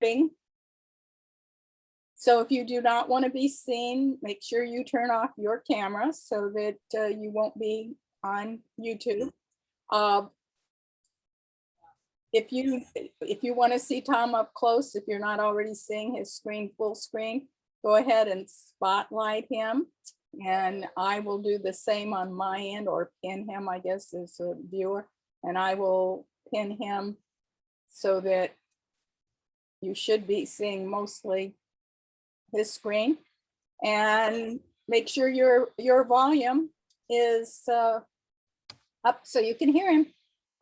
recording. So if you do not want to be seen, make sure you turn off your camera so that you won't be on YouTube. If you want to see Tom up close, if you're not already seeing his screen full screen, go ahead and spotlight him. And I will do the same on my end, or pin him, I guess, as a viewer. And I will pin him so that you should be seeing mostly his screen. And make sure your volume is up so you can hear him.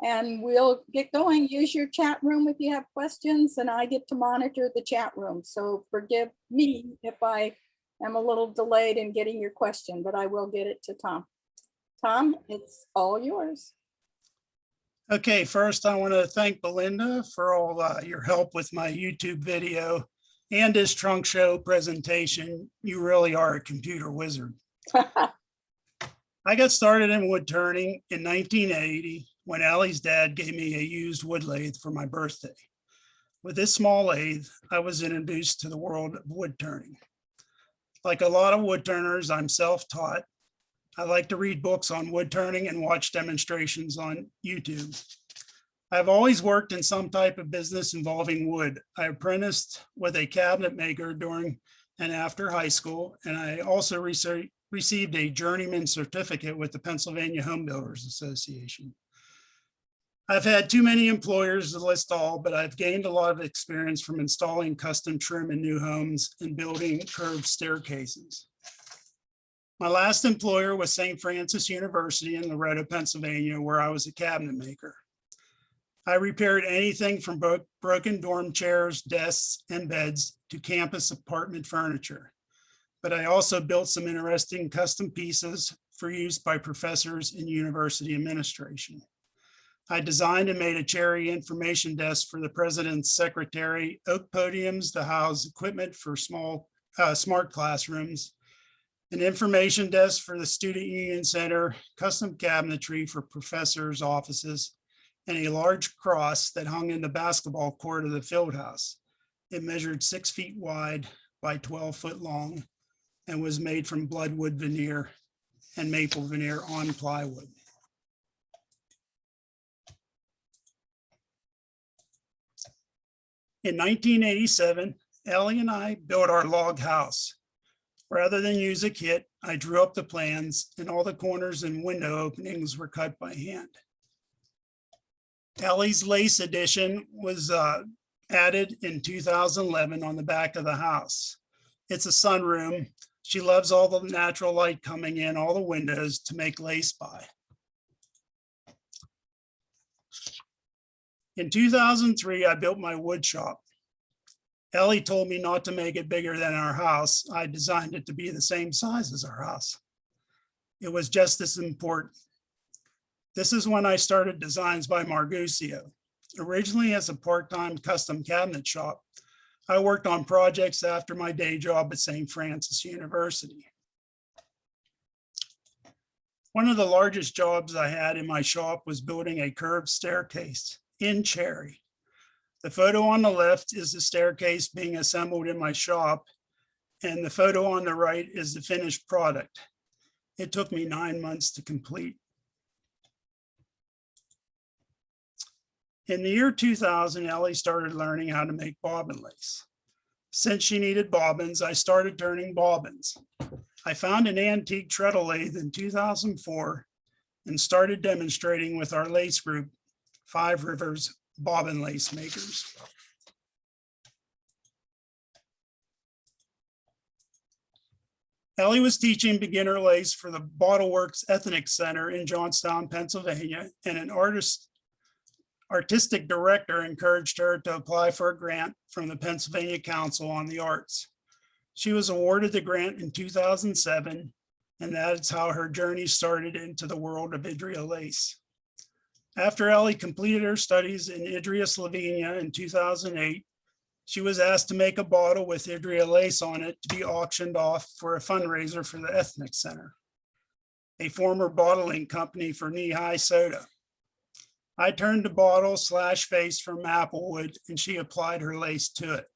And we'll get going. Use your chat room if you have questions, and I get to monitor the chat room. So forgive me if I am a little delayed in getting your question, but I will get it to Tom. Tom, it's all yours. Okay, first I want to thank Belinda for all your help with my YouTube video and this trunk show presentation. You really are a computer wizard. I got started in wood turning in 1980 when Allie's dad gave me a used wood lathe for my birthday. With this small lathe, I was introduced to the world of wood turning. Like a lot of wood turners, I'm self-taught. I like to read books on wood turning and watch demonstrations on YouTube. I've always worked in some type of business involving wood. I apprenticed with a cabinet maker during and after high school, and I also received a journeyman certificate with the Pennsylvania Home Builders Association. I've had too many employers to list all, but I've gained a lot of experience from installing custom trim in new homes and building curved staircases. My last employer was St. Francis University in Loretto, Pennsylvania, where I was a cabinet maker. I repaired anything from broken dorm chairs, desks, and beds to campus apartment furniture. But I also built some interesting custom pieces for use by professors in university administration. I designed and made a cherry information desk for the president's secretary, oak podiums to house equipment for small smart classrooms, an information desk for the Student Union Center, custom cabinetry for professors' offices, and a large cross that hung in the basketball court of the field house. It measured 6 feet wide by 12 foot long and was made from bloodwood veneer and maple veneer on plywood. In 1987, Ellie and I built our log house. Rather than use a kit, I drew up the plans and all the corners and window openings were cut by hand. Ellie's lace addition was added in 2011 on the back of the house. It's a sunroom. She loves all the natural light coming in all the windows to make lace by. In 2003, I built my wood shop. Ellie told me not to make it bigger than our house. I designed it to be the same size as our house. It was just as important. This is when I started Designs by Marguccio. Originally as a part-time custom cabinet shop, I worked on projects after my day job at St. Francis University. One of the largest jobs I had in my shop was building a curved staircase in cherry. The photo on the left is the staircase being assembled in my shop, and the photo on the right is the finished product. It took me 9 months to complete. In the year 2000, Ellie started learning how to make bobbin lace. Since she needed bobbins, I started turning bobbins. I found an antique treadle lathe in 2004 and started demonstrating with our lace group, Five Rivers Bobbin Lace Makers. Ellie was teaching beginner lace for the Bottleworks Ethnic Center in Johnstown, Pennsylvania, and an artistic director encouraged her to apply for a grant from the Pennsylvania Council on the Arts. She was awarded the grant in 2007, and that's how her journey started into the world of Idria lace. After Ellie completed her studies in Idria, Slovenia in 2008, she was asked to make a bottle with Idria lace on it to be auctioned off for a fundraiser for the Ethnic Center, a former bottling company for knee-high soda. I turned the bottle / face from applewood and she applied her lace to it.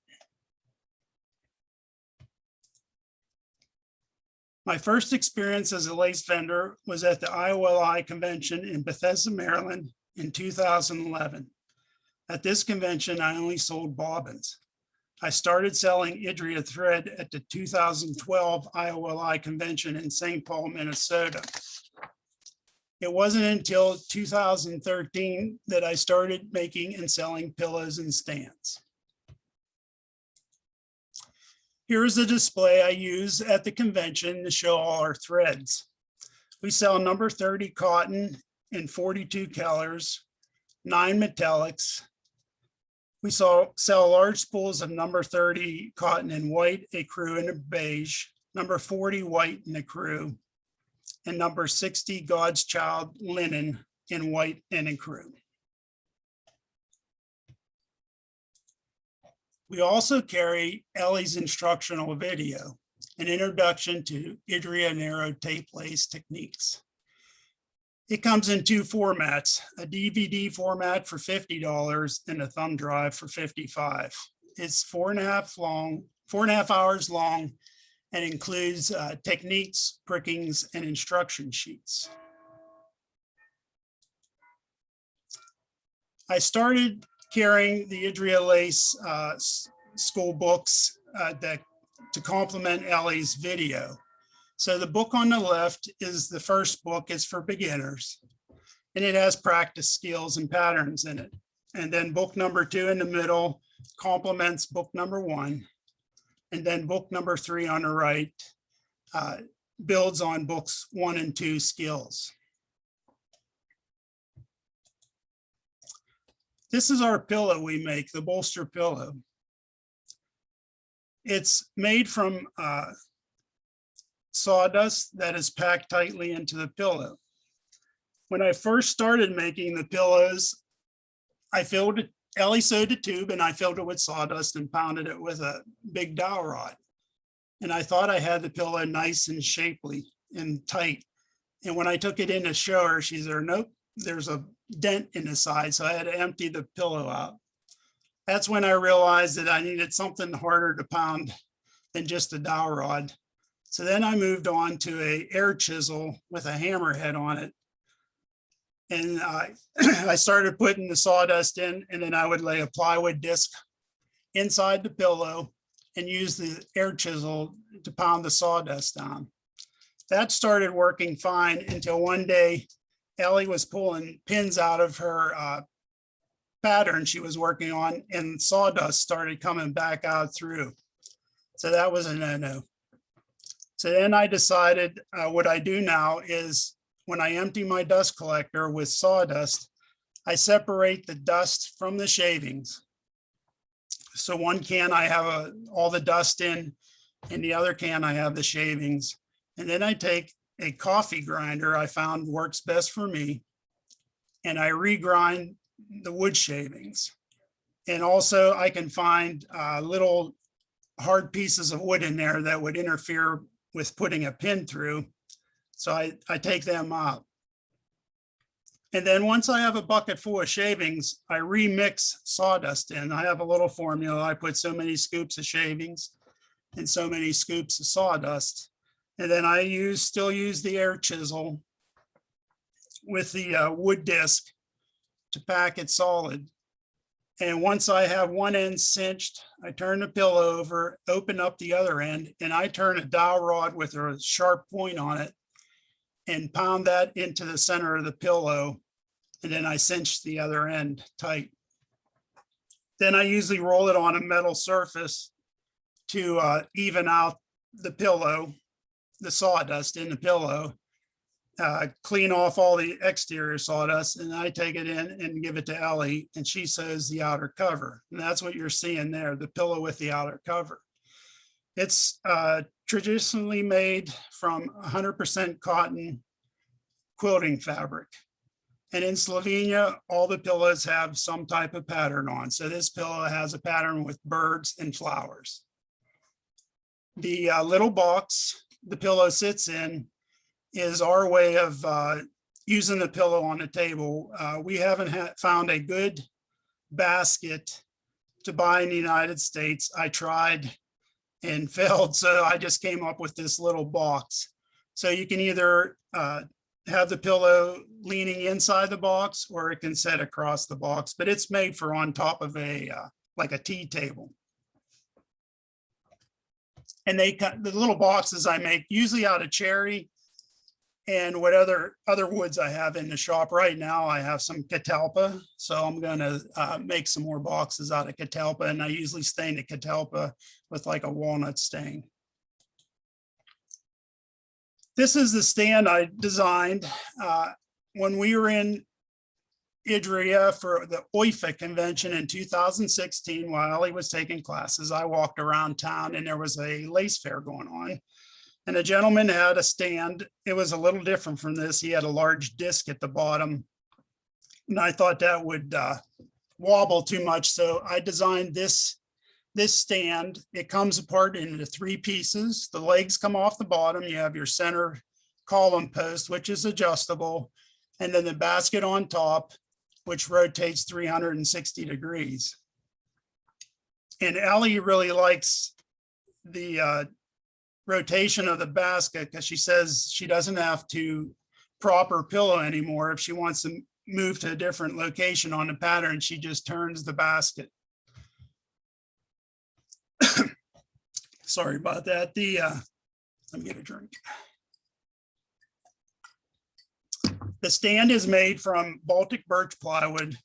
My first experience as a lace vendor was at the I.O.L.I convention in Bethesda, Maryland in 2011. At this convention, I only sold bobbins. I started selling Idria thread at the 2012 I.O.L.I convention in St. Paul, Minnesota. It wasn't until 2013 that I started making and selling pillows and stands. Here is a display I use at the convention to show all our threads. We sell number 30 cotton in 42 colors, 9 metallics. We sell large spools of number 30 cotton in white, ecru, and a beige, number 40 white and ecru, and number 60 God's Child linen in white and ecru. We also carry Ellie's instructional video, an introduction to Idria narrow tape lace techniques. It comes in 2 formats, a DVD format for $50 and a thumb drive for $55. It's 4.5 hours long, and includes techniques, prickings, and instruction sheets. I started carrying the Idria lace school books to complement Ellie's video. So the book on the left is the first book. It's for beginners, and it has practice skills and patterns in it. And then book number 2 in the middle complements book number 1. And then book number 3 on the right builds on books 1 and 2 skills. This is our pillow we make, the bolster pillow. It's made from sawdust that is packed tightly into the pillow. When I first started making the pillows, Ellie sewed a tube and I filled it with sawdust and pounded it with a big dowel rod. And I thought I had the pillow nice and shapely and tight. And when I took it in to show her, she said, nope, there's a dent in the side. So I had to empty the pillow out. That's when I realized that I needed something harder to pound than just a dowel rod. So then I moved on to an air chisel with a hammerhead on it. And I started putting the sawdust in, and then I would lay a plywood disc inside the pillow and use the air chisel to pound the sawdust down. That started working fine until one day Ellie was pulling pins out of her pattern she was working on, and sawdust started coming back out through. So that was a no-no. So then I decided what I do now is when I empty my dust collector with sawdust, I separate the dust from the shavings. So one can I have all the dust in, and the other can I have the shavings. And then I take a coffee grinder I found works best for me, and I regrind the wood shavings. And also I can find little hard pieces of wood in there that would interfere with putting a pin through. So I take them out. And then once I have a bucket full of shavings, I remix sawdust in. I have a little formula. I put so many scoops of shavings and so many scoops of sawdust. And then I still use the air chisel with the wood disc to pack it solid. And once I have one end cinched, I turn the pillow over, open up the other end, and I turn a dowel rod with a sharp point on it and pound that into the center of the pillow. And then I cinch the other end tight. Then I usually roll it on a metal surface to even out the pillow, the sawdust in the pillow, clean off all the exterior sawdust, and I take it in and give it to Ellie, and she sews the outer cover. And that's what you're seeing there, the pillow with the outer cover. It's traditionally made from 100% cotton quilting fabric. And in Slovenia, all the pillows have some type of pattern on. So this pillow has a pattern with birds and flowers. The little box the pillow sits in is our way of using the pillow on the table. We haven't found a good basket to buy in the United States. I tried and failed, so I just came up with this little box. So you can either have the pillow leaning inside the box, or it can sit across the box, but it's made for on top of a like a tea table. And they cut the little boxes I make usually out of cherry and what other woods I have in the shop. Right now I have some catalpa, so I'm going to make some more boxes out of catalpa, and I usually stain the catalpa with like a walnut stain. This is the stand I designed when we were in Idria for the I.O.L.I convention in 2016. While I was taking classes, I walked around town and there was a lace fair going on. And a gentleman had a stand. It was a little different from this. He had a large disc at the bottom. And I thought that would wobble too much. So I designed this stand. It comes apart into 3 pieces. The legs come off the bottom. You have your center column post, which is adjustable. And then the basket on top, which rotates 360 degrees. And Ellie really likes the rotation of the basket because she says she doesn't have to prop her pillow anymore. If she wants to move to a different location on the pattern, she just turns the basket. Sorry about that. Let me get a drink. The stand is made from Baltic birch plywood,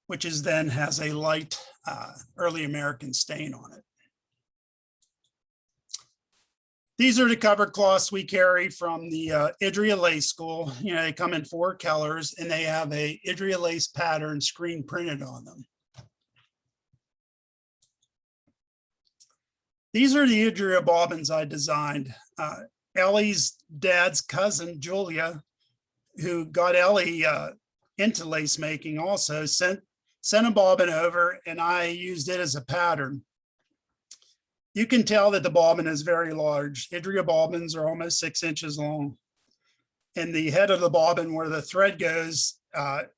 which is then has a light early American stain on it. These are the cover cloths we carry from the Idria Lace School. You know, they come in 4 colors and they have a Idria Lace pattern screen printed on them. These are the Idria bobbins I designed. Ellie's dad's cousin, Julia, who got Ellie into lace making also, sent a bobbin over, and I used it as a pattern. You can tell that the bobbin is very large. Idria bobbins are almost 6 inches long. And the head of the bobbin where the thread goes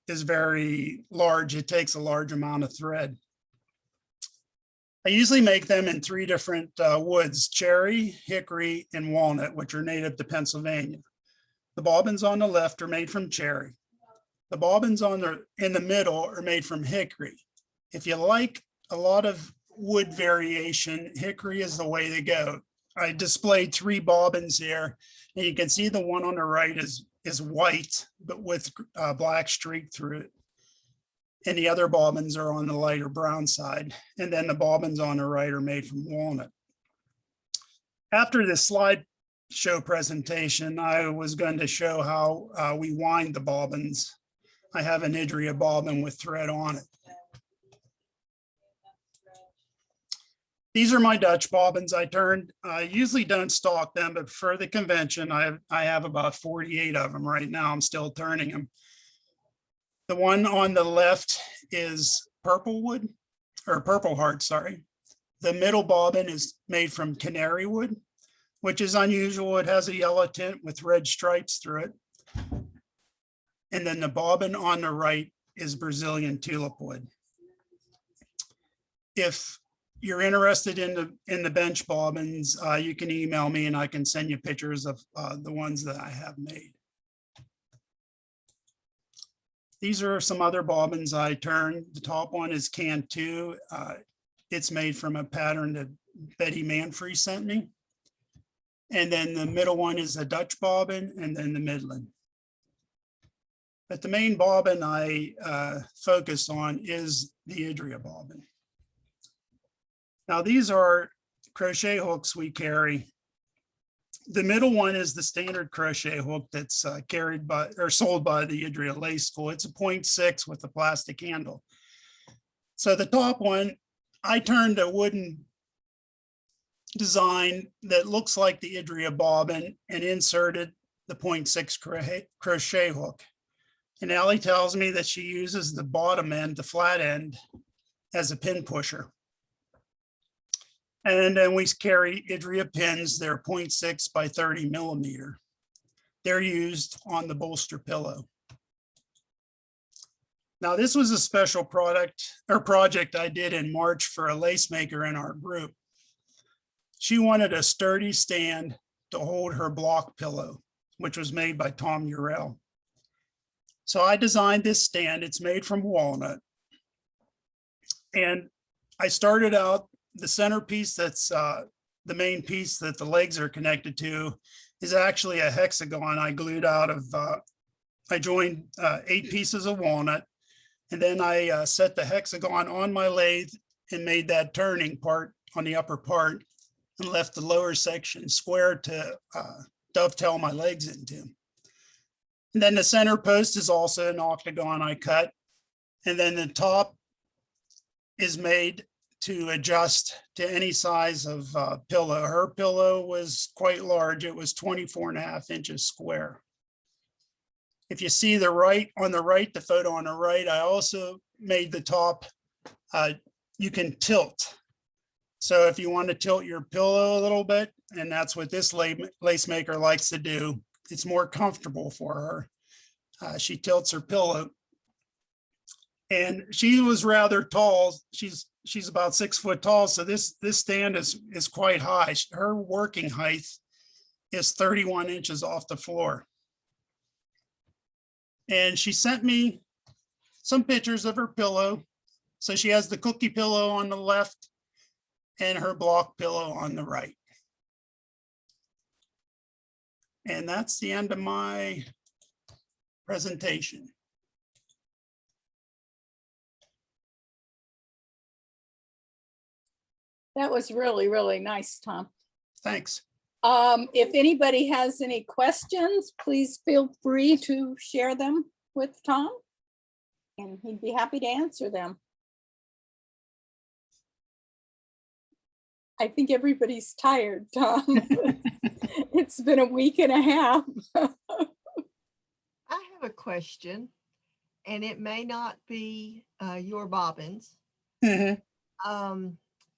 is very large. It takes a large amount of thread. I usually make them in 3 different woods: cherry, hickory, and walnut, which are native to Pennsylvania. The bobbins on the left are made from cherry. The bobbins in the middle are made from hickory. If you like a lot of wood variation, hickory is the way to go. I displayed 3 bobbins here, and you can see the one on the right is white, but with a black streak through it. And the other bobbins are on the lighter brown side. And then the bobbins on the right are made from walnut. After this slideshow presentation, I was going to show how we wind the bobbins. I have an Idria bobbin with thread on it. These are my Dutch bobbins I turned. I usually don't stock them, but for the convention, I have about 48 of them right now. I'm still turning them. The one on the left is purple wood, or purple heart, sorry. The middle bobbin is made from canary wood, which is unusual. It has a yellow tint with red stripes through it. And then the bobbin on the right is Brazilian tulip wood. If you're interested in the bench bobbins, you can email me and I can send you pictures of the ones that I have made. These are some other bobbins I turned. The top one is Cantu. It's made from a pattern that Betty Manfrey sent me. And then the middle one is a Dutch bobbin, and then the Midland. But the main bobbin I focus on is the Idria bobbin. Now these are crochet hooks we carry. The middle one is the standard crochet hook that's carried by or sold by the Idria Lace School. It's a 0.6 with a plastic handle. So the top one, I turned a wooden design that looks like the Idria bobbin and inserted the 0.6 crochet hook. And Ellie tells me that she uses the bottom end, the flat end, as a pin pusher. And then we carry Idria pins. They're 0.6 by 30 millimeter. they're used on the bolster pillow. Now, this was a special project I did in March for a lace maker in our group. She wanted a sturdy stand to hold her block pillow, which was made by Tom U.L.I. So I designed this stand. It's made from walnut. And I started out, the centerpiece that's the main piece that the legs are connected to is actually a hexagon I glued out of, I joined 8 pieces of walnut. And then I set the hexagon on my lathe and made that turning part on the upper part and left the lower section square to dovetail my legs into. And then the center post is also an octagon I cut. And then the top is made to adjust to any size of pillow. Her pillow was quite large. It was 24.5 inches square. If you see the photo on the right, I also made the top, you can tilt. So if you want to tilt your pillow a little bit, and that's what this lace maker likes to do, it's more comfortable for her. She tilts her pillow. And she was rather tall. She's about 6 foot tall. So this stand is quite high. Her working height is 31 inches off the floor. And she sent me some pictures of her pillow. So she has the cookie pillow on the left and her block pillow on the right. And that's the end of my presentation. That was really, really nice, Tom. Thanks. If anybody has any questions, please feel free to share them with Tom, and he'd be happy to answer them. I think everybody's tired, Tom. It's been a week and a half. I have a question, and it may not be your bobbins. Mm-hmm.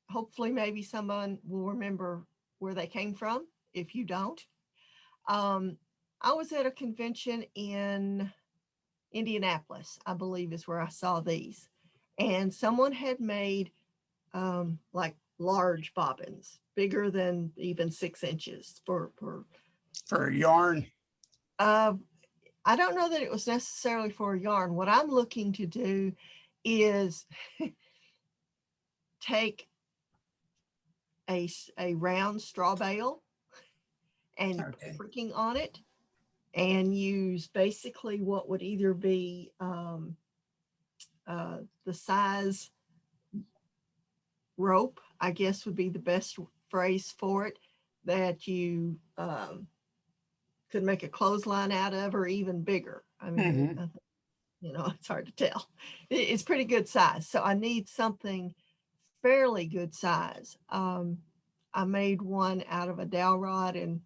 Hopefully, maybe someone will remember where they came from. If you don't, I was at a convention in Indianapolis, I believe is where I saw these, and someone had made like large bobbins, bigger than even 6 inches for yarn. I don't know that it was necessarily for yarn. What I'm looking to do is take a round straw bale and pricking on it, and use basically what would either be the size rope, I guess would be the best phrase for it, that you could make a clothesline out of, or even bigger. I mean, you know, it's hard to tell. It's pretty good size. So I need something fairly good size. I made one out of a dowel rod and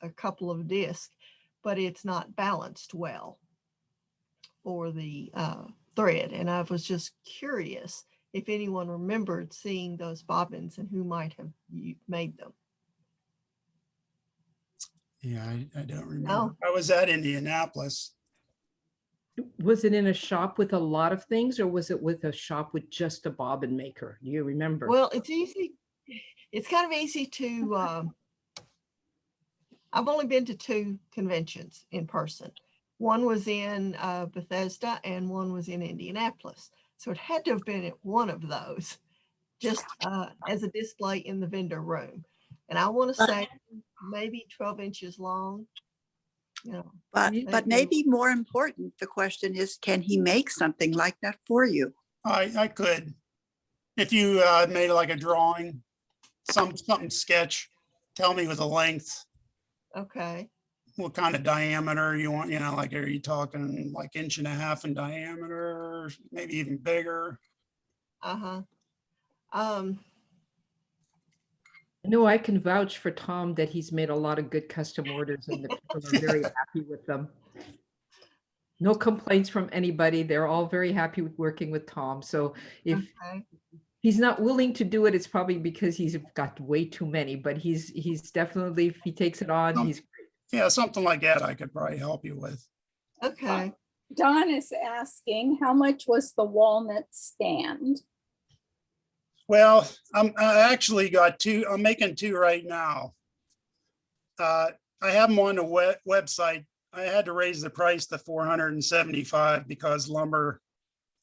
a couple of discs, but it's not balanced well for the thread. And I was just curious if anyone remembered seeing those bobbins and who might have made them. Yeah, I don't remember. No. I was at Indianapolis. Was it in a shop with a lot of things, or was it with a shop with just a bobbin maker? Do you remember? Well, it's easy. It's kind of easy to, I've only been to 2 conventions in person. One was in Bethesda and one was in Indianapolis. So it had to have been at one of those, just as a display in the vendor room. And I want to say maybe 12 inches long. You know, but maybe more important, the question is, can he make something like that for you? I could, if you made like a drawing, something sketch, tell me with a length. Okay. What kind of diameter you want, you know, like, are you talking like 1.5 inches in diameter, maybe even bigger? No, I can vouch for Tom that he's made a lot of good custom orders and the people are very happy with them. No complaints from anybody. They're all very happy with working with Tom. So if he's not willing to do it, it's probably because he's got way too many, but he's definitely, if he takes it on, he's great. Yeah, something like that I could probably help you with. Okay. Don is asking, how much was the walnut stand? Well, I actually got two. I'm making two right now. I have them on the website. I had to raise the price to 475 because lumber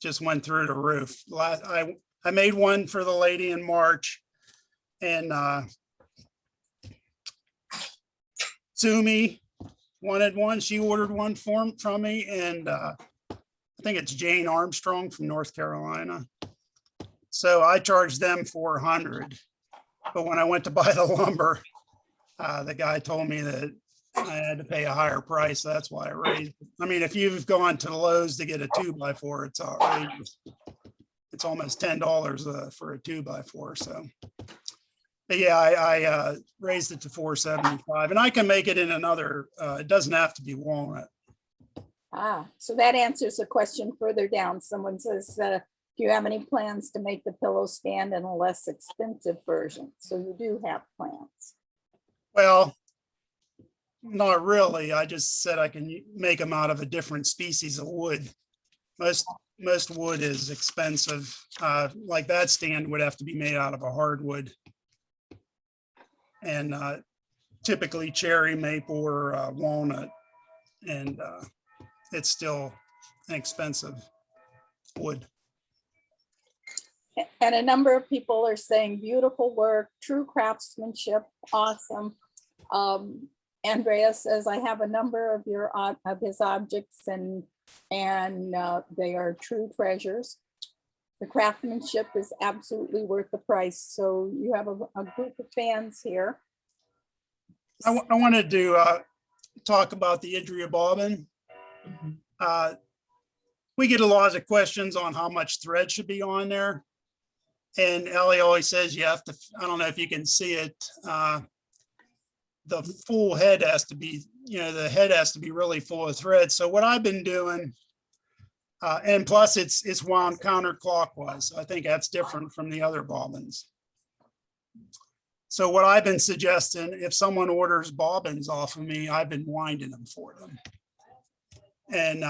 just went through the roof. I made one for the lady in March, and Sumi wanted one. She ordered one from me, and I think it's Jane Armstrong from North Carolina. So I charged them 400. But when I went to buy the lumber, the guy told me that I had to pay a higher price. That's why I raised it. I mean, if you've gone to the Lowe's to get a 2x4, it's outrageous. It's almost $10 for a 2x4. So, but yeah, I raised it to 475, and I can make it in another. It doesn't have to be walnut. So that answers a question further down. Someone says, do you have any plans to make the pillow stand in a less expensive version? So you do have plans. Well, not really. I just said I can make them out of a different species of wood. Most wood is expensive. Like that stand would have to be made out of a hardwood. And typically cherry, maple, or walnut. And it's still an expensive wood. And a number of people are saying beautiful work, true craftsmanship, awesome. Andrea says, I have a number of his objects and they are true treasures. The craftsmanship is absolutely worth the price. So you have a group of fans here. I wanted to talk about the Idria bobbin. We get a lot of questions on how much thread should be on there. And Ellie always says you have to, I don't know if you can see it, the full head has to be, the head has to be really full of thread. So what I've been doing, and plus it's wound counterclockwise. So I think that's different from the other bobbins. So what I've been suggesting, if someone orders bobbins off of me, I've been winding them for them. And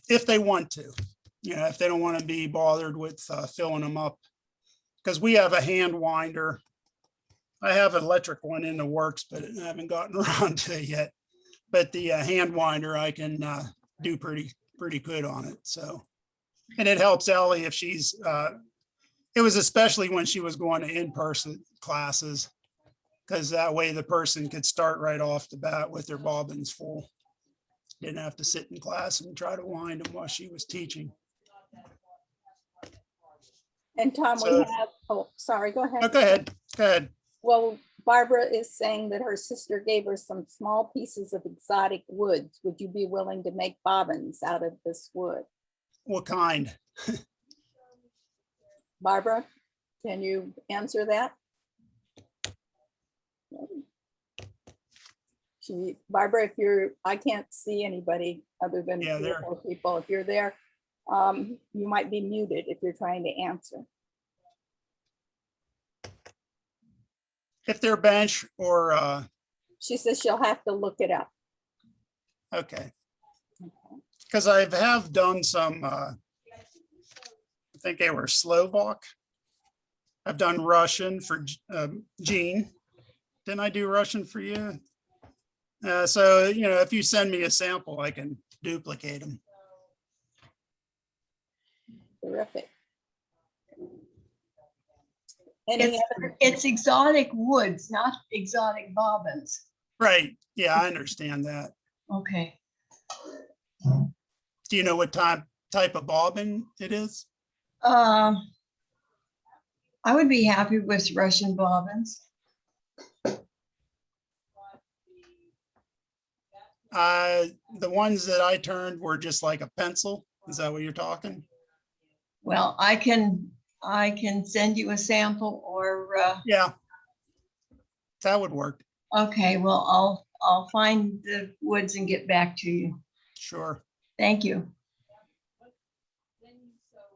if they want to, if they don't want to be bothered with filling them up, because we have a hand winder. I have an electric one in the works, but I haven't gotten around to it yet. But the hand winder, I can do pretty good on it. So, and it helps Ellie if she's, it was especially when she was going to in-person classes, because that way the person could start right off the bat with their bobbins full. Didn't have to sit in class and try to wind them while she was teaching. And Tom, we have, oh, sorry, go ahead. Oh, go ahead. Well, Barbara is saying that her sister gave her some small pieces of exotic woods. Would you be willing to make bobbins out of this wood? What kind? Barbara, can you answer that? Barbara, if you're, I can't see anybody other than people. If you're there, you might be muted if you're trying to answer. If they're bench or she says she'll have to look it up. Okay. Because I have done some I think they were Slovak. I've done Russian for Jean. Didn't I do Russian for you? So if you send me a sample, I can duplicate them. Terrific. It's exotic woods, not exotic bobbins. Right. Yeah, I understand that. Okay. Do you know what type of bobbin it is? I would be happy with Russian bobbins. The ones that I turned were just like a pencil. Is that what you're talking? Well, I can send you a sample or yeah, that would work. Okay, well, I'll find the woods and get back to you. Sure. Thank you.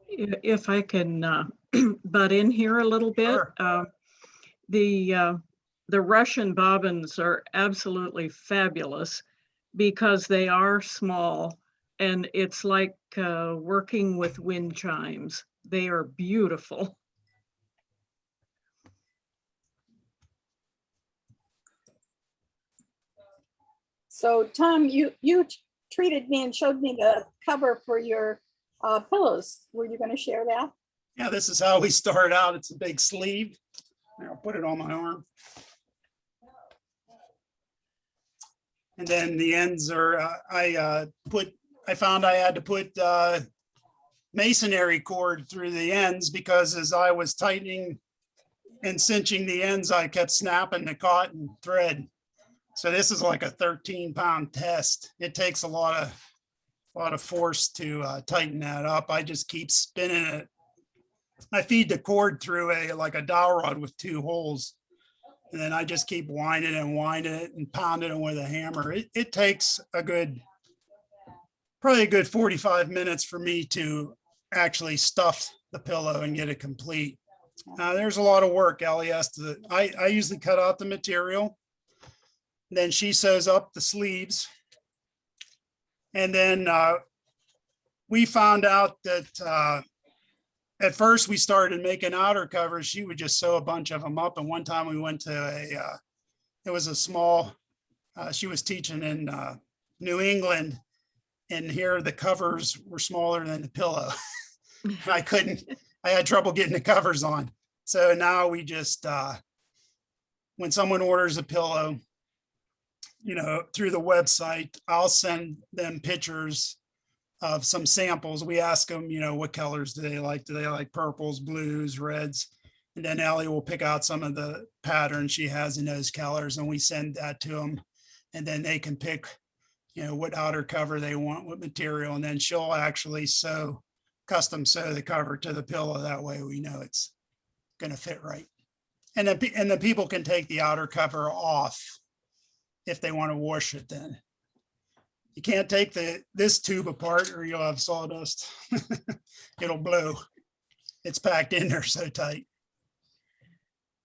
If I can butt in here a little bit, Sure. the Russian bobbins are absolutely fabulous because they are small and it's like working with wind chimes. They are beautiful. So Tom, you treated me and showed me the cover for your pillows. Were you going to share that? Yeah, this is how we start out. It's a big sleeve. I'll put it on my arm. And then the ends are, I found I had to put masonry cord through the ends because as I was tightening and cinching the ends, I kept snapping the cotton thread. So this is like a 13-pound test. It takes a lot of force to tighten that up. I just keep spinning it. I feed the cord through like a dowel rod with 2 holes. And then I just keep winding it and pounding it with a hammer. It takes probably a good 45 minutes for me to actually stuff the pillow and get it complete. There's a lot of work. Ellie has to, I usually cut out the material. Then she sews up the sleeves. And then we found out that at first we started making outer covers. She would just sew a bunch of them up. And one time we went to it was a small, she was teaching in New England. And here the covers were smaller than the pillow. I had trouble getting the covers on. So now we just, when someone orders a pillow, through the website, I'll send them pictures of some samples. We ask them, what colors do they like? Do they like purples, blues, reds? And then Ellie will pick out some of the patterns she has in those colors and we send that to them. And then they can pick, what outer cover they want, what material, and then she'll actually custom sew the cover to the pillow. That way we know it's going to fit right. And then people can take the outer cover off if they want to wash it. Then you can't take this tube apart or you'll have sawdust. It'll blow. It's packed in there so tight.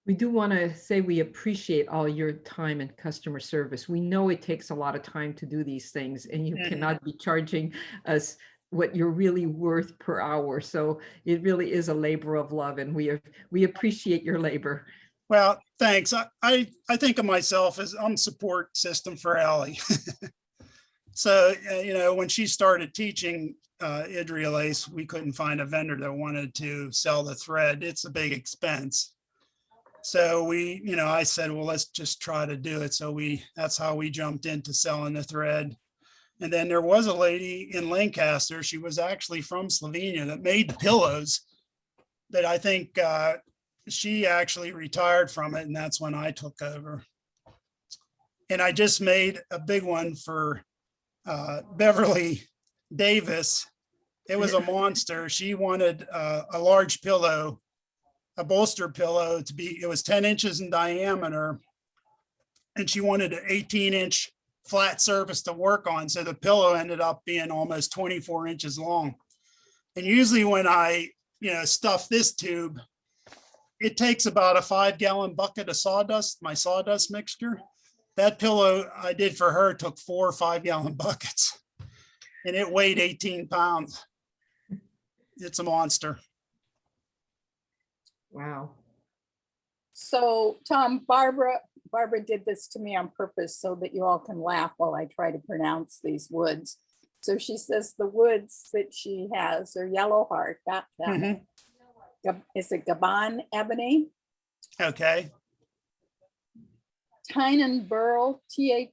We do want to say we appreciate all your time and customer service. We know it takes a lot of time to do these things and you cannot be charging us what you're really worth per hour. So it really is a labor of love and we appreciate your labor. Well, thanks. I think of myself as I'm support system for Ellie. So, when she started teaching I.O.L.I, we couldn't find a vendor that wanted to sell the thread. It's a big expense. So I said, well, let's just try to do it. So that's how we jumped into selling the thread. And then there was a lady in Lancaster. She was actually from Slovenia that made the pillows that I think she actually retired from it. And that's when I took over. And I just made a big one for Beverly Davis. It was a monster. She wanted a large pillow, a bolster pillow it was 10 inches in diameter. And she wanted an 18-inch flat surface to work on. So the pillow ended up being almost 24 inches long. And usually when I, stuff this tube, it takes about a 5-gallon bucket of sawdust, my sawdust mixture. That pillow I did for her took 4 or 5-gallon buckets and it weighed 18 pounds. It's a monster. Wow. So Tom, Barbara did this to me on purpose so that you all can laugh while I try to pronounce these woods. So she says the woods that she has are yellow heart. Is it Gabon ebony? Okay. Tynan burl, Thnya,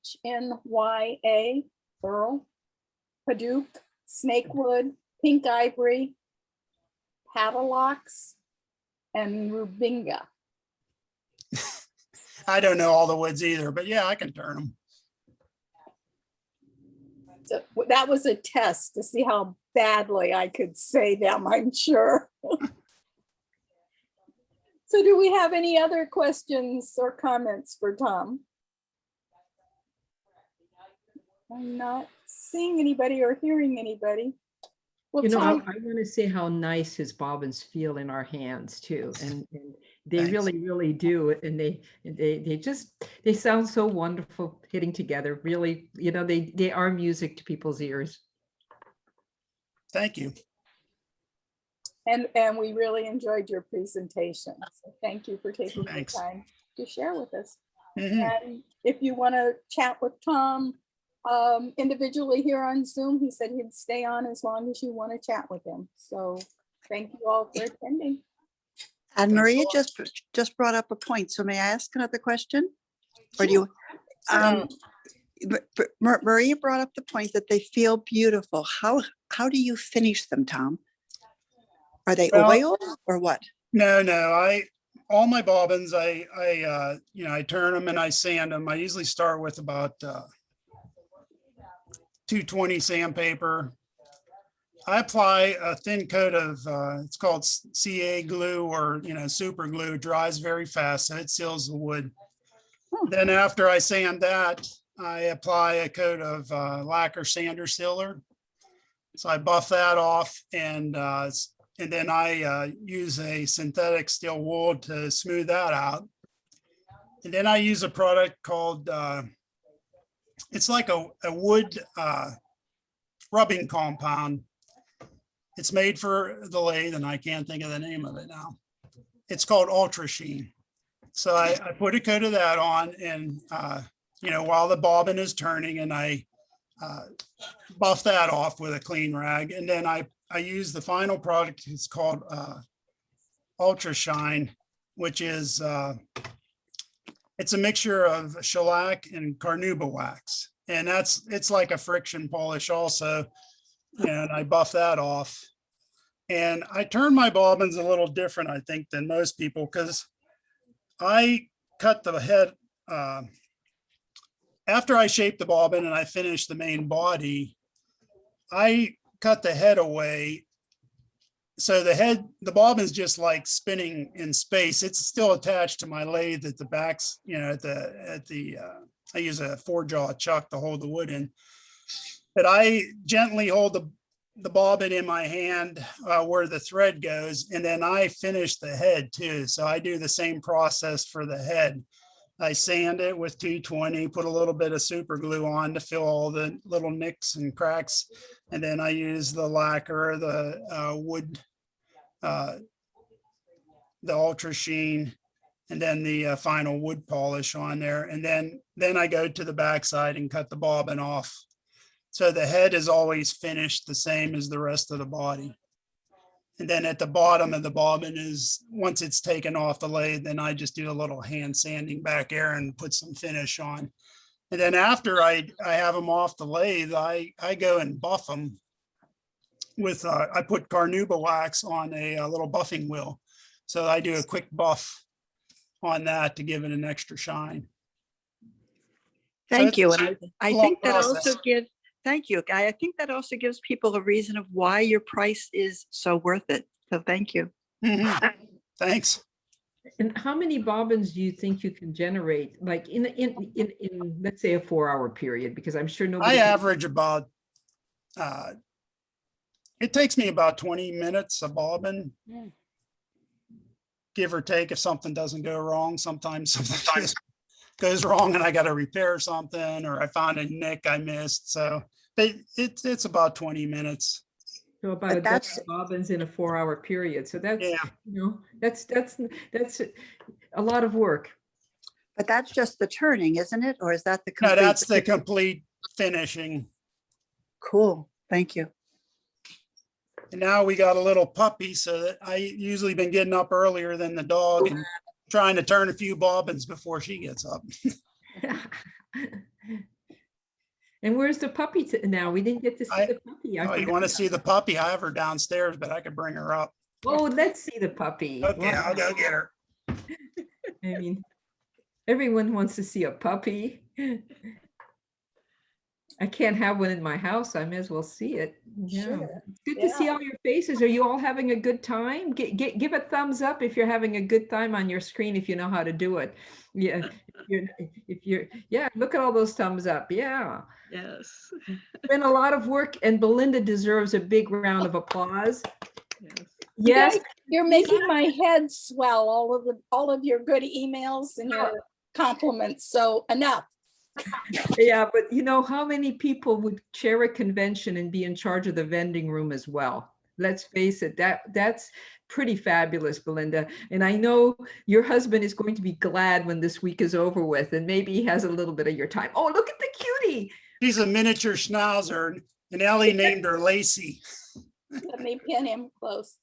burl, Paduke, snakewood, pink ivory, padlocks, and rubinga. I don't know all the woods either, but yeah, I can turn them. So that was a test to see how badly I could say them, I'm sure. So do we have any other questions or comments for Tom? I'm not seeing anybody or hearing anybody. Well, You know, Tom, I want to say how nice his bobbins feel in our hands too, and they Thanks. really do, and they sound so wonderful hitting together. Really, you know, they are music to people's ears. Thank you. and we really enjoyed your presentation. So thank you for taking the Thanks. time to share with us. Mhm. And if you want to chat with Tom individually here on Zoom, he said he'd stay on as long as you want to chat with him. So thank you all for attending. And Thanks a Maria lot. just brought up a point. So may I ask another question? Or do you? Maria brought up the point that they feel beautiful. How do you finish them, Tom? Are they Well- oil or what? No, all my bobbins, I turn them and I sand them. I usually start with about 220 sandpaper. I apply a thin coat of, it's called CA glue or, super glue. It dries very fast, so it seals the wood. Then after I sand that, I apply a coat of lacquer sander sealer. So I buff that off and then I use a synthetic steel wool to smooth that out. And then I use a product called, it's like a wood rubbing compound. It's made for the lathe and I can't think of the name of it now. It's called Ultra Sheen. So I put a coat of that on and, while the bobbin is turning and I buff that off with a clean rag. And then I use the final product. It's called Ultra Shine, which is, it's a mixture of shellac and carnauba wax. And it's like a friction polish also. And I buff that off. And I turn my bobbins a little different, I think, than most people, because I cut the head, after I shape the bobbin and I finish the main body, I cut the head away. So the bobbin's just like spinning in space. It's still attached to my lathe at the backs, I use a 4-jaw chuck to hold the wood in. But I gently hold the bobbin in my hand where the thread goes, and then I finish the head too. So I do the same process for the head. I sand it with 220, put a little bit of super glue on to fill all the little nicks and cracks. And then I use the lacquer, the wood, the Ultra Sheen, and then the final wood polish on there. And then I go to the backside and cut the bobbin off. So the head is always finished the same as the rest of the body. And then at the bottom of the bobbin is, once it's taken off the lathe, then I just do a little hand sanding back there and put some finish on. And then after I have them off the lathe, I go and buff them with, I put carnauba wax on a little buffing wheel. So I do a quick buff on that to give it an extra shine. Thank you. it's And I long think that process. also gives, thank you, Guy. I think that also gives people a reason of why your price is so worth it. So thank you. Mhm. Thanks. And how many bobbins do you think you can generate, like in let's say a 4-hour period? Because I'm sure I nobody. average about, it takes me about 20 minutes a bobbin. Give or take if something doesn't go wrong. Sometimes something goes wrong and I got to repair something, or I found a nick I missed. So it's about 20 minutes. So about But a that's- dozen bobbins in a 4-hour period. So that's, Yeah. that's a lot of work. But that's just the turning, isn't it? Or is that the No, complete? that's the complete finishing. Cool. Thank you. And now we got a little puppy, so that I usually been getting up earlier than the dog and trying to turn a few bobbins before she gets up. And where's the puppy now? We didn't get to see the puppy. I Oh, you forgot. want to see the puppy? I have her downstairs, but I could bring her up. Oh, let's see the puppy. Okay, Wow. I'll go get her. I mean, everyone wants to see a puppy. I can't have one in my house. I may as well see it. Yeah. Sure. It's good to see Yeah. all your faces. Are you all having a good time? Give a thumbs up if you're having a good time on your screen, if you know how to do it. Yeah. Yeah, look at all those thumbs up. Yeah. Yes. Been a lot of work, and Belinda deserves a big round of applause. Yes. Yes. You're making my head swell, all of your good emails and your compliments. So enough. Yeah, but you know, how many people would chair a convention and be in charge of the vending room as well? Let's face it, that's pretty fabulous, Belinda. And I know your husband is going to be glad when this week is over with, and maybe he has a little bit of your time. Oh, look at the cutie. She's a miniature schnauzer, and Ellie named her Lacey. Let me pin him close.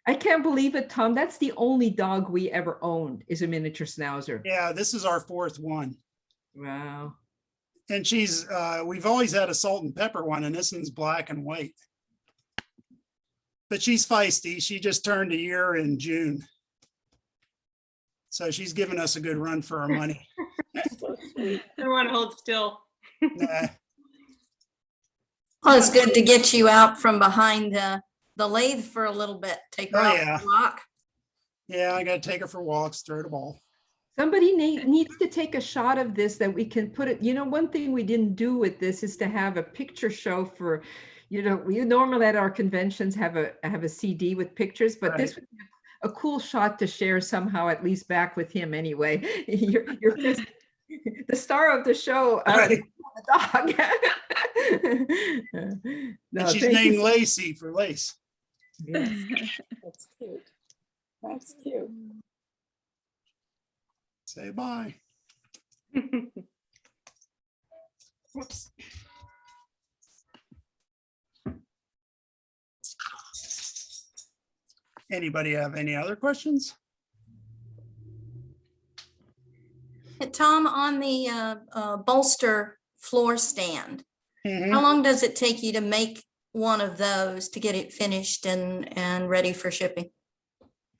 I can't believe it, Tom. That's the only dog we ever owned, is a miniature schnauzer. Yeah, this is our fourth one. Wow. And she's, we've always had a salt and pepper one, and this one's black and white. But she's feisty. She just turned a year in June. So she's given us a good run for our money. So sweet. I want to hold still. Nah, Well, it's good to get you out from behind the lathe for a little bit. Take her Oh, out yeah. for a walk. yeah, I gotta take her for walks, throw the ball. Somebody needs to take a shot of this that we can put it, you know, one thing we didn't do with this is to have a picture show for, you know, we normally at our conventions have a CD with pictures, but this would be a cool shot to share somehow, at least back with him anyway. You're the star of the show, Right. the dog. No, And she's thank you. named Lacey for Lace. Yes. That's cute. That's cute. Say bye. Whoops. Anybody have any other questions? Hey, Tom, on the bolster floor stand, Mhm. how long does it take you to make one of those to get it finished and ready for shipping?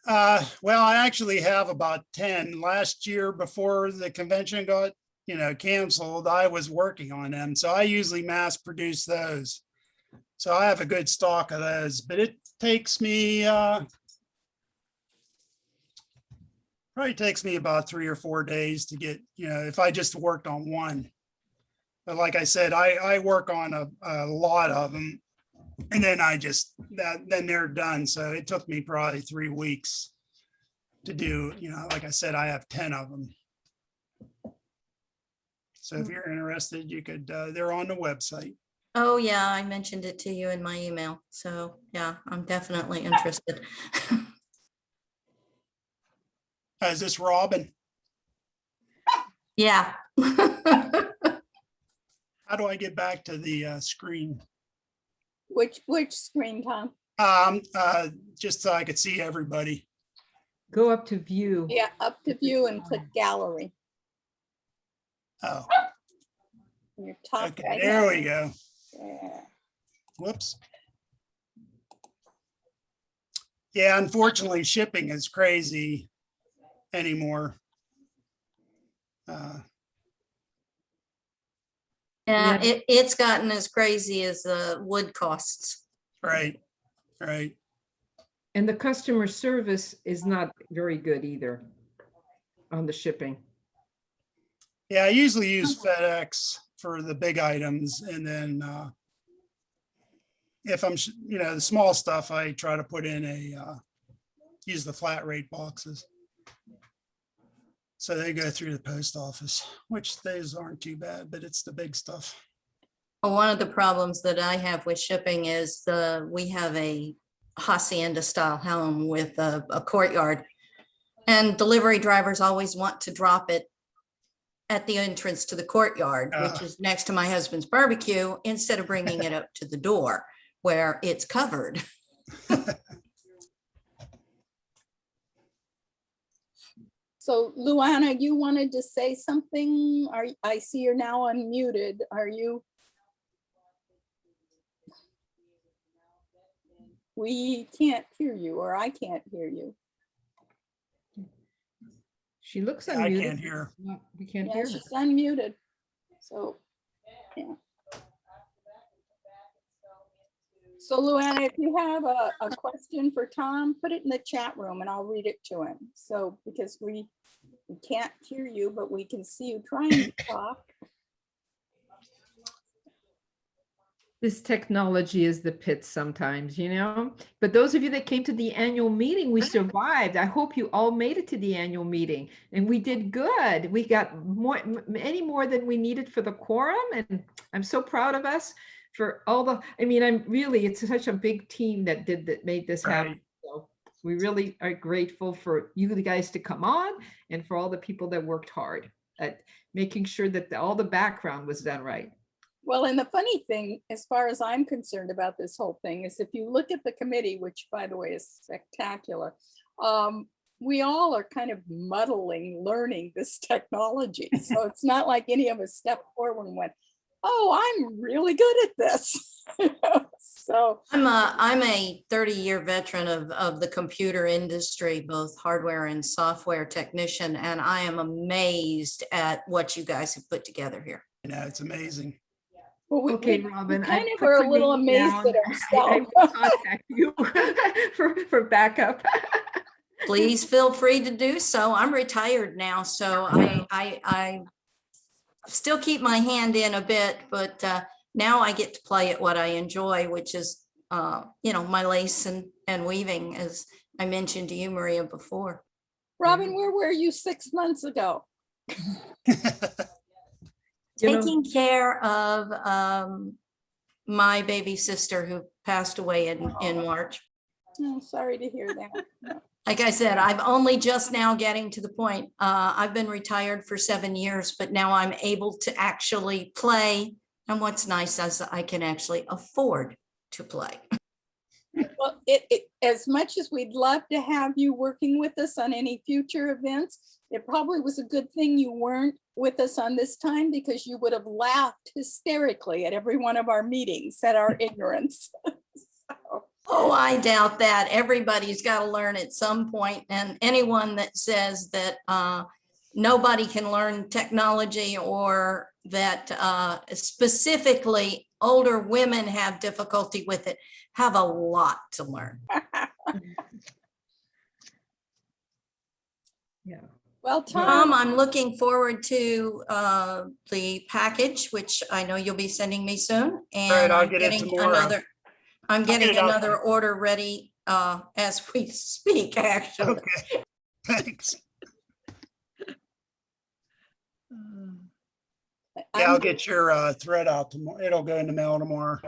Well, I actually have about 10. Last year before the convention got, canceled, I was working on them. So I usually mass produce those. So I have a good stock of those, but it takes me, probably takes me about 3 or 4 days to get, if I just worked on one. But like I said, I work on a lot of them. And then then they're done. So it took me probably 3 weeks to do, like I said, I have 10 of them. So if you're interested, you could, they're on the website. Oh, yeah, I mentioned it to you in my email. So yeah, I'm definitely interested. Is this Robin? Yeah. How do I get back to the screen? Which screen, Tom? Just so I could see everybody. Go up to view. Yeah, up to view and click gallery. Oh, in your top okay, right there hand. we go. Yeah. Whoops. Yeah, unfortunately, shipping is crazy anymore. Yeah, it's gotten as crazy as the wood costs. Right, right. And the customer service is not very good either on the shipping. Yeah, I usually use FedEx for the big items, and then if I'm, the small stuff, I try to put in use the flat rate boxes. So they go through the post office, which those aren't too bad, but it's the big stuff. Well, one of the problems that I have with shipping is we have a hacienda style home with a courtyard, and delivery drivers always want to drop it at the entrance to the courtyard, which is next to my husband's barbecue, instead of bringing it up to the door where it's covered. So Luana, you wanted to say something? I see you're now unmuted. Are you? We can't hear you, or I can't hear you. She looks I unmuted. can't hear. No, we can't Yeah, hear her. she's unmuted. So, yeah. So Luana, if you have a question for Tom, put it in the chat room and I'll read it to him. So, because we can't hear you, but we can see you trying to talk. This technology is the pit sometimes, you know? But those of you that came to the annual meeting, we survived. I hope you all made it to the annual meeting and we did good. We got many more than we needed for the quorum. And I'm so proud of us for all the, I mean, it's such a big team that made this happen. So we really are grateful for you guys to come on and for all the people that worked hard at making sure that all the background was done right. Well, and the funny thing, as far as I'm concerned about this whole thing, is if you look at the committee, which by the way is spectacular, we all are kind of muddling, learning this technology. So it's not like any of us stepped forward and went, oh, I'm really good at this. So I'm a 30-year veteran of the computer industry, both hardware and software technician, and I am amazed at what you guys have put together here. It's amazing. well, we Robin, kind I of put are a your little name amazed down. at I ourselves. will contact you for backup. Please feel free to do so. I'm retired now, so I still keep my hand in a bit, but now I get to play at what I enjoy, which is, my lace and weaving, as I mentioned to you, Maria, before. Robin, where were you 6 months ago? Taking care of my baby sister who passed away in March. Oh, sorry to hear that. Like I said, I'm only just now getting to the point. I've been retired for 7 years, but now I'm able to actually play. And what's nice is I can actually afford to play. Well, as much as we'd love to have you working with us on any future events, it probably was a good thing you weren't with us on this time, because you would have laughed hysterically at every one of our meetings at our ignorance. So. Oh, I doubt that. Everybody's got to learn at some point. And anyone that says that nobody can learn technology, or that specifically older women have difficulty with it, have a lot to learn. Yeah. Well, Tom, I'm looking forward to the package, which I know you'll be sending me soon. And Right, I'll I'm get it getting tomorrow. another order ready as we speak, actually. Okay, thanks. Yeah, I'll get your thread out tomorrow. It'll go in the mail tomorrow.